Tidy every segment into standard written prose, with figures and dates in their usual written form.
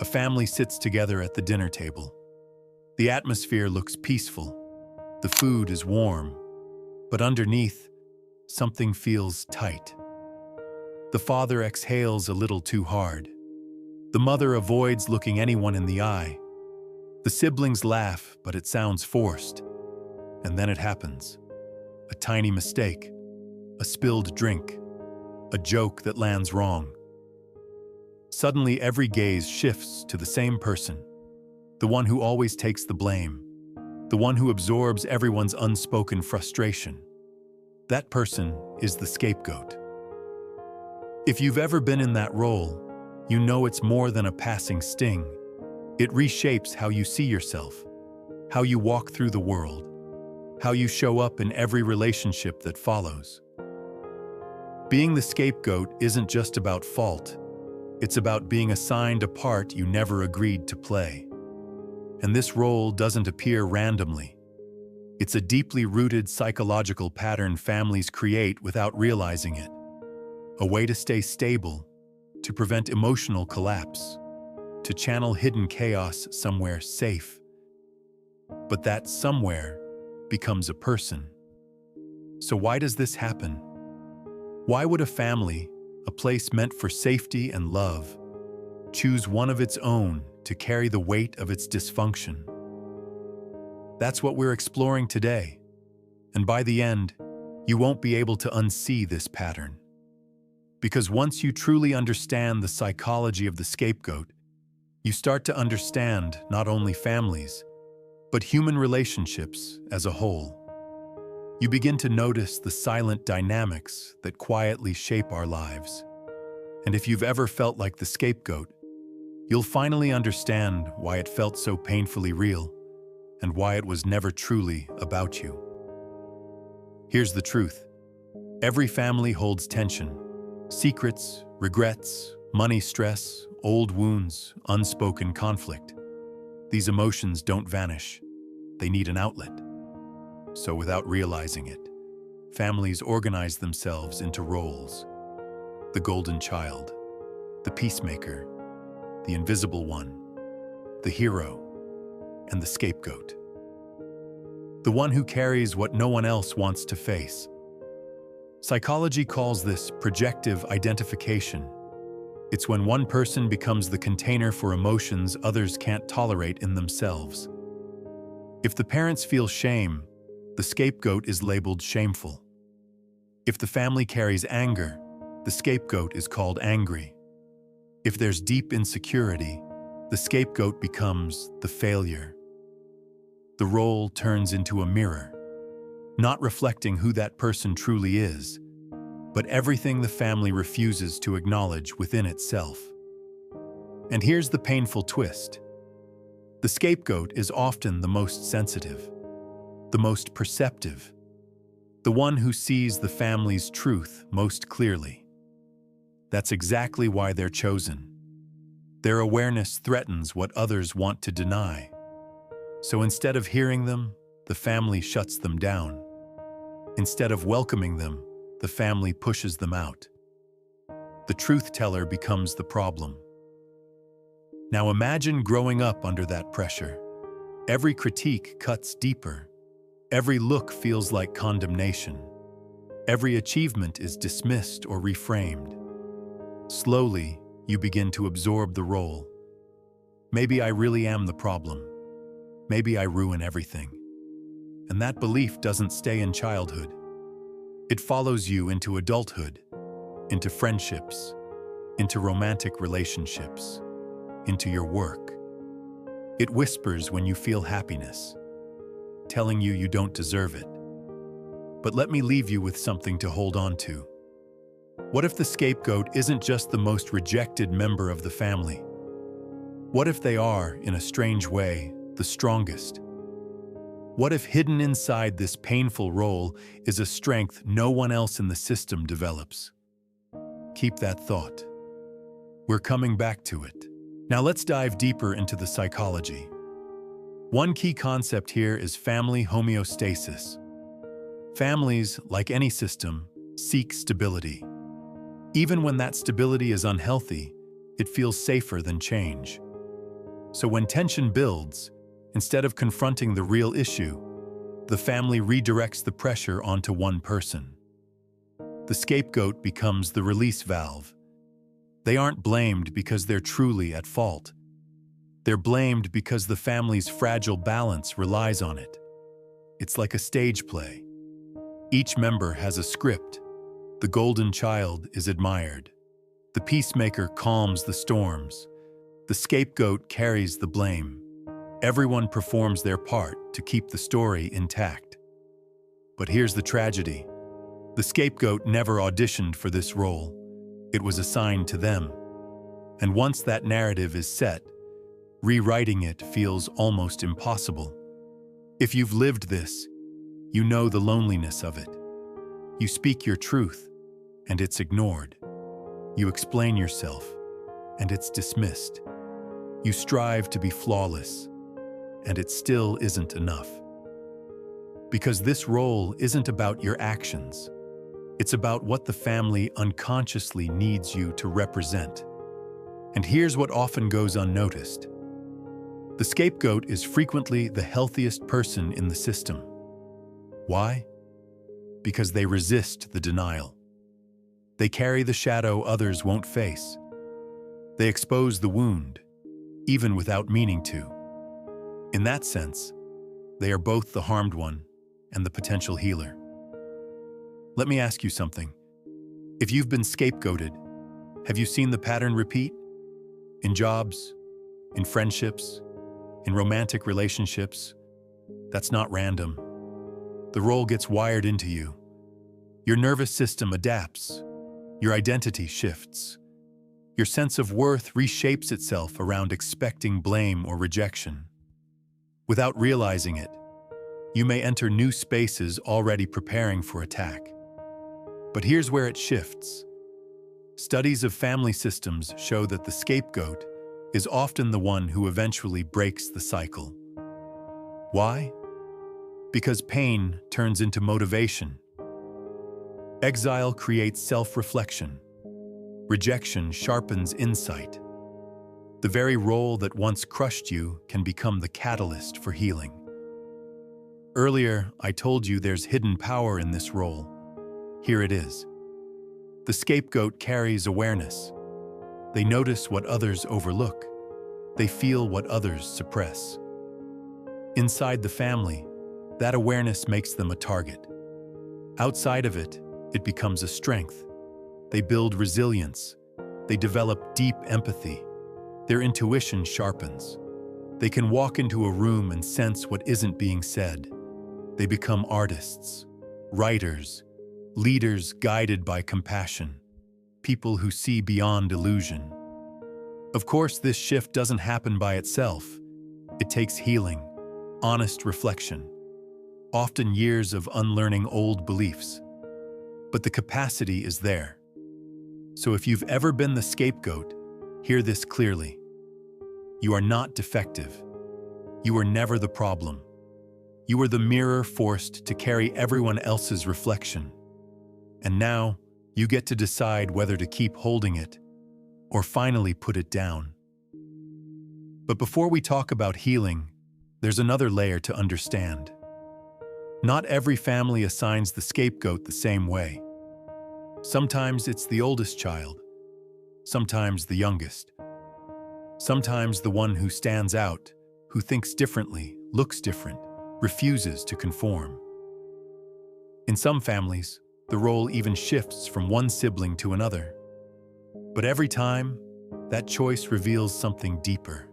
A family sits together at the dinner table. The atmosphere looks peaceful. The food is warm. But underneath, something feels tight. The father exhales a little too hard. The mother avoids looking anyone in the eye. The siblings laugh, but it sounds forced. And then it happens. A tiny mistake. A spilled drink. A joke that lands wrong. Suddenly, every gaze shifts to the same person. The one who always takes the blame. The one who absorbs everyone's unspoken frustration. That person is the scapegoat. If you've ever been in that role, you know it's more than a passing sting. It reshapes how you see yourself, how you walk through the world, how you show up in every relationship that follows. Being the scapegoat isn't just about fault. It's about being assigned a part you never agreed to play. And this role doesn't appear randomly. It's a deeply rooted psychological pattern families create without realizing it. A way to stay stable, to prevent emotional collapse, to channel hidden chaos somewhere safe. But that somewhere becomes a person. So why does this happen? Why would a family, a place meant for safety and love, choose one of its own to carry the weight of its dysfunction? That's what we're exploring today. And by the end, you won't be able to unsee this pattern. Because once you truly understand the psychology of the scapegoat, you start to understand not only families, but human relationships as a whole. You begin to notice the silent dynamics that quietly shape our lives. And if you've ever felt like the scapegoat, you'll finally understand why it felt so painfully real and why it was never truly about you. Here's the truth. Every family holds tension. Secrets, regrets, money stress, old wounds, unspoken conflict. These emotions don't vanish. They need an outlet. So without realizing it, families organize themselves into roles. The golden child, the peacemaker, the invisible one, the hero, and the scapegoat. The one who carries what no one else wants to face. Psychology calls this projective identification. It's when one person becomes the container for emotions others can't tolerate in themselves. If the parents feel shame, the scapegoat is labeled shameful. If the family carries anger, the scapegoat is called angry. If there's deep insecurity, the scapegoat becomes the failure. The role turns into a mirror, not reflecting who that person truly is, but everything the family refuses to acknowledge within itself. And here's the painful twist. The scapegoat is often the most sensitive, the most perceptive, the one who sees the family's truth most clearly. That's exactly why they're chosen. Their awareness threatens what others want to deny. So instead of hearing them, the family shuts them down. Instead of welcoming them, the family pushes them out. The truth teller becomes the problem. Now imagine growing up under that pressure. Every critique cuts deeper. Every look feels like condemnation. Every achievement is dismissed or reframed. Slowly, you begin to absorb the role. Maybe I really am the problem. Maybe I ruin everything. And that belief doesn't stay in childhood. It follows you into adulthood, into friendships, into romantic relationships, into your work. It whispers when you feel happiness, telling you you don't deserve it. But let me leave you with something to hold on to. What if the scapegoat isn't just the most rejected member of the family? What if they are, in a strange way, the strongest? What if hidden inside this painful role is a strength no one else in the system develops? Keep that thought. We're coming back to it. Now let's dive deeper into the psychology. One key concept here is family homeostasis. Families, like any system, seek stability. Even when that stability is unhealthy, it feels safer than change. So when tension builds, instead of confronting the real issue, the family redirects the pressure onto one person. The scapegoat becomes the release valve. They aren't blamed because they're truly at fault. They're blamed because the family's fragile balance relies on it. It's like a stage play. Each member has a script. The golden child is admired. The peacemaker calms the storms. The scapegoat carries the blame. Everyone performs their part to keep the story intact. But here's the tragedy. The scapegoat never auditioned for this role. It was assigned to them. And once that narrative is set, rewriting it feels almost impossible. If you've lived this, you know the loneliness of it. You speak your truth, and it's ignored. You explain yourself, and it's dismissed. You strive to be flawless, and it still isn't enough. Because this role isn't about your actions. It's about what the family unconsciously needs you to represent. And here's what often goes unnoticed. The scapegoat is frequently the healthiest person in the system. Why? Because they resist the denial. They carry the shadow others won't face. They expose the wound, even without meaning to. In that sense, they are both the harmed one and the potential healer. Let me ask you something. If you've been scapegoated, have you seen the pattern repeat? In jobs, in friendships, in romantic relationships? That's not random. The role gets wired into you. Your nervous system adapts. Your identity shifts. Your sense of worth reshapes itself around expecting blame or rejection. Without realizing it, you may enter new spaces already preparing for attack. But here's where it shifts. Studies of family systems show that the scapegoat is often the one who eventually breaks the cycle. Why? Because pain turns into motivation. Exile creates self-reflection. Rejection sharpens insight. The very role that once crushed you can become the catalyst for healing. Earlier, I told you there's hidden power in this role. Here it is. The scapegoat carries awareness. They notice what others overlook. They feel what others suppress. Inside the family, that awareness makes them a target. Outside of it, it becomes a strength. They build resilience. They develop deep empathy. Their intuition sharpens. They can walk into a room and sense what isn't being said. They become artists, writers, leaders guided by compassion, people who see beyond illusion. Of course, this shift doesn't happen by itself. It takes healing, honest reflection, often years of unlearning old beliefs. But the capacity is there. So if you've ever been the scapegoat, hear this clearly. You are not defective. You were never the problem. You were the mirror forced to carry everyone else's reflection. And now, you get to decide whether to keep holding it or finally put it down. But before we talk about healing, there's another layer to understand. Not every family assigns the scapegoat the same way. Sometimes it's the oldest child, sometimes the youngest, sometimes the one who stands out, who thinks differently, looks different, refuses to conform. In some families, the role even shifts from one sibling to another. But every time, that choice reveals something deeper.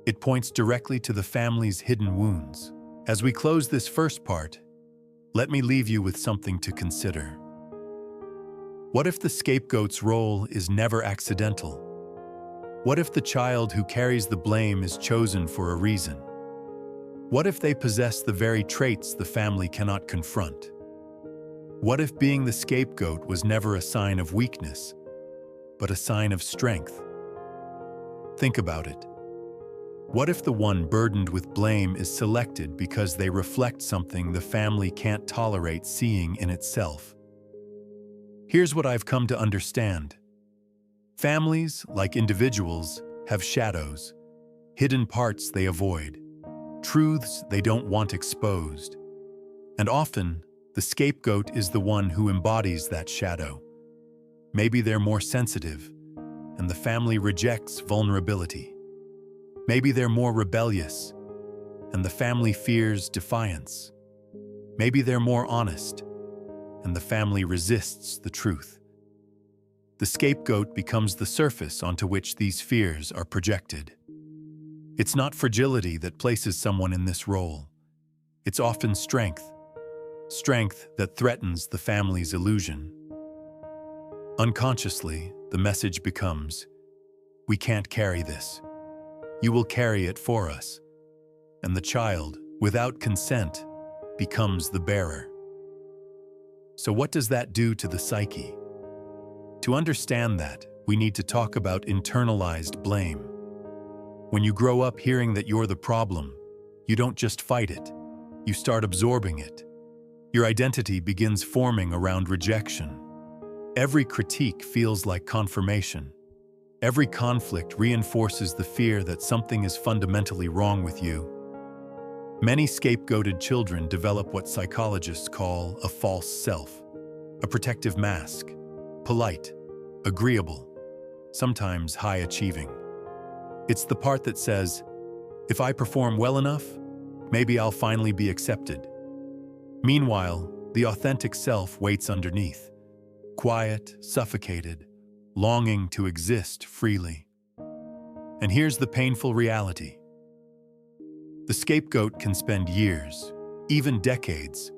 It points directly to the family's hidden wounds. As we close this first part, let me leave you with something to consider. What if the scapegoat's role is never accidental? What if the child who carries the blame is chosen for a reason? What if they possess the very traits the family cannot confront? What if being the scapegoat was never a sign of weakness, but a sign of strength? Think about it. What if the one burdened with blame is selected because they reflect something the family can't tolerate seeing in itself? Here's what I've come to understand. Families, like individuals, have shadows, hidden parts they avoid, truths they don't want exposed. And often, the scapegoat is the one who embodies that shadow. Maybe they're more sensitive, and the family rejects vulnerability. Maybe they're more rebellious, and the family fears defiance. Maybe they're more honest, and the family resists the truth. The scapegoat becomes the surface onto which these fears are projected. It's not fragility that places someone in this role. It's often strength that threatens the family's illusion. Unconsciously, the message becomes, "We can't carry this. You will carry it for us." And the child, without consent, becomes the bearer. So what does that do to the psyche? To understand that, we need to talk about internalized blame. When you grow up hearing that you're the problem, you don't just fight it, you start absorbing it. Your identity begins forming around rejection. Every critique feels like confirmation. Every conflict reinforces the fear that something is fundamentally wrong with you. Many scapegoated children develop what psychologists call a false self, a protective mask, polite, agreeable, sometimes high-achieving. It's the part that says, if I perform well enough, maybe I'll finally be accepted. Meanwhile, the authentic self waits underneath, quiet, suffocated, longing to exist freely. And here's the painful reality. The scapegoat can spend years, even decades,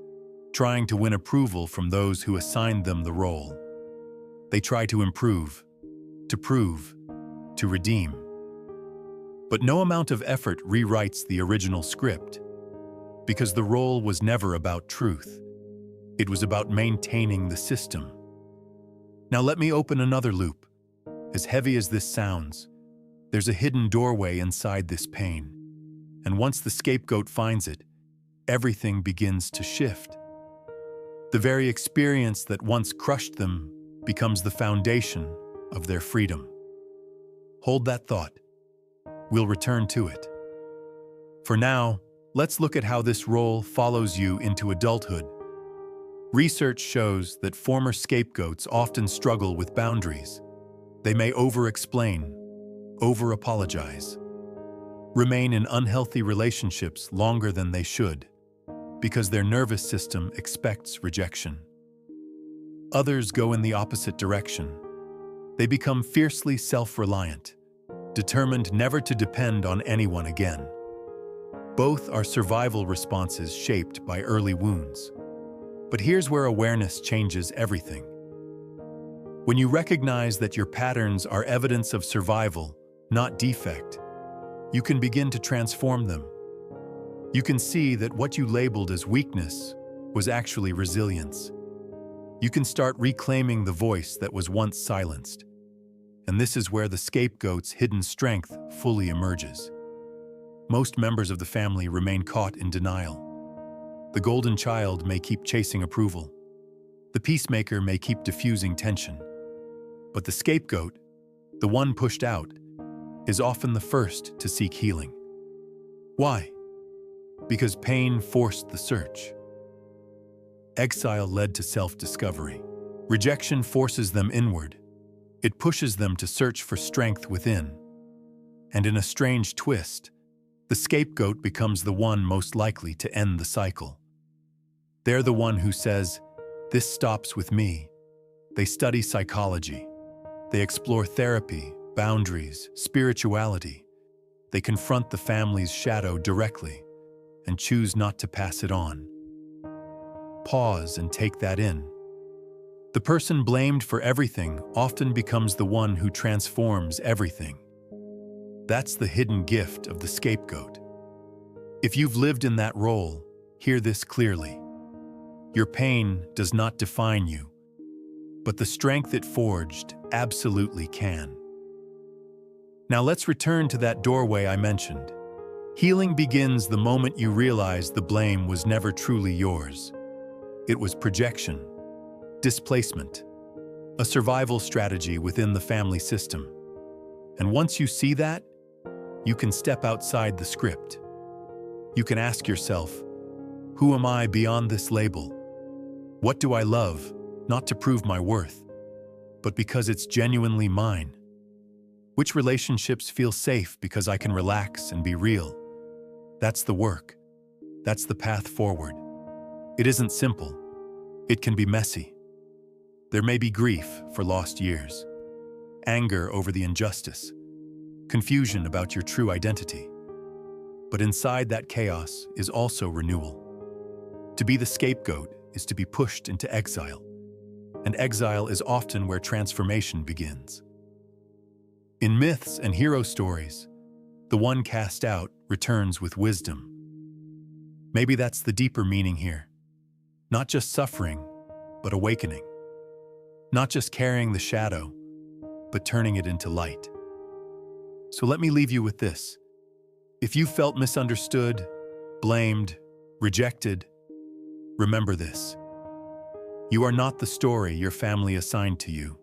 trying to win approval from those who assigned them the role. They try to improve, to prove, to redeem. But no amount of effort rewrites the original script, because the role was never about truth. It was about maintaining the system. Now let me open another loop. As heavy as this sounds, there's a hidden doorway inside this pain. And once the scapegoat finds it, everything begins to shift. The very experience that once crushed them becomes the foundation of their freedom. Hold that thought. We'll return to it. For now, let's look at how this role follows you into adulthood. Research shows that former scapegoats often struggle with boundaries. They may over-explain, over-apologize, remain in unhealthy relationships longer than they should, because their nervous system expects rejection. Others go in the opposite direction. They become fiercely self-reliant, determined never to depend on anyone again. Both are survival responses shaped by early wounds. But here's where awareness changes everything. When you recognize that your patterns are evidence of survival, not defect, you can begin to transform them. You can see that what you labeled as weakness was actually resilience. You can start reclaiming the voice that was once silenced. And this is where the scapegoat's hidden strength fully emerges. Most members of the family remain caught in denial. The golden child may keep chasing approval. The peacemaker may keep diffusing tension. But the scapegoat, the one pushed out, is often the first to seek healing. Why? Because pain forced the search. Exile led to self-discovery. Rejection forces them inward. It pushes them to search for strength within. And in a strange twist, the scapegoat becomes the one most likely to end the cycle. They're the one who says, "This stops with me." They study psychology. They explore therapy, boundaries, spirituality. They confront the family's shadow directly and choose not to pass it on. Pause and take that in. The person blamed for everything often becomes the one who transforms everything. That's the hidden gift of the scapegoat. If you've lived in that role, hear this clearly. Your pain does not define you, but the strength it forged absolutely can. Now let's return to that doorway I mentioned. Healing begins the moment you realize the blame was never truly yours. It was projection, displacement, a survival strategy within the family system. And once you see that, you can step outside the script. You can ask yourself, who am I beyond this label? What do I love, not to prove my worth, but because it's genuinely mine? Which relationships feel safe because I can relax and be real? That's the work. That's the path forward. It isn't simple. It can be messy. There may be grief for lost years, anger over the injustice, confusion about your true identity. But inside that chaos is also renewal. To be the scapegoat is to be pushed into exile, and exile is often where transformation begins. In myths and hero stories, the one cast out returns with wisdom. Maybe that's the deeper meaning here. Not just suffering, but awakening. Not just carrying the shadow, but turning it into light. So let me leave you with this. If you felt misunderstood, blamed, rejected, remember this. You are not the story your family assigned to you.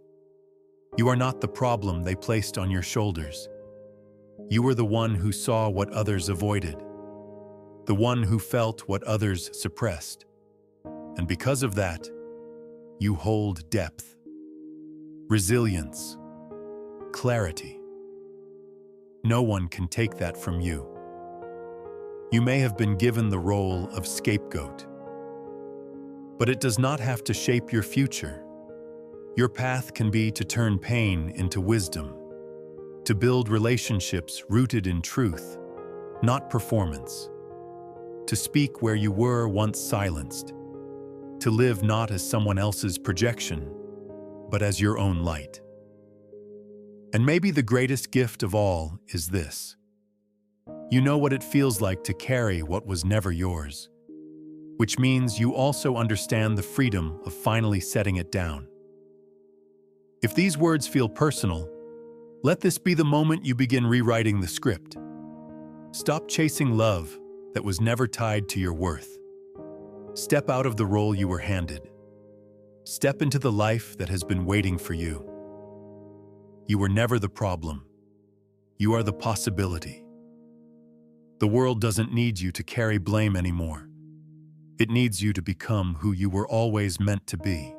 You are not the problem they placed on your shoulders. You were the one who saw what others avoided, the one who felt what others suppressed. And because of that, you hold depth, resilience, clarity. No one can take that from you. You may have been given the role of scapegoat, but it does not have to shape your future. Your path can be to turn pain into wisdom, to build relationships rooted in truth, not performance, to speak where you were once silenced, to live not as someone else's projection, but as your own light. And maybe the greatest gift of all is this. You know what it feels like to carry what was never yours, which means you also understand the freedom of finally setting it down. If these words feel personal, let this be the moment you begin rewriting the script. Stop chasing love that was never tied to your worth. Step out of the role you were handed. Step into the life that has been waiting for you. You were never the problem. You are the possibility. The world doesn't need you to carry blame anymore. It needs you to become who you were always meant to be.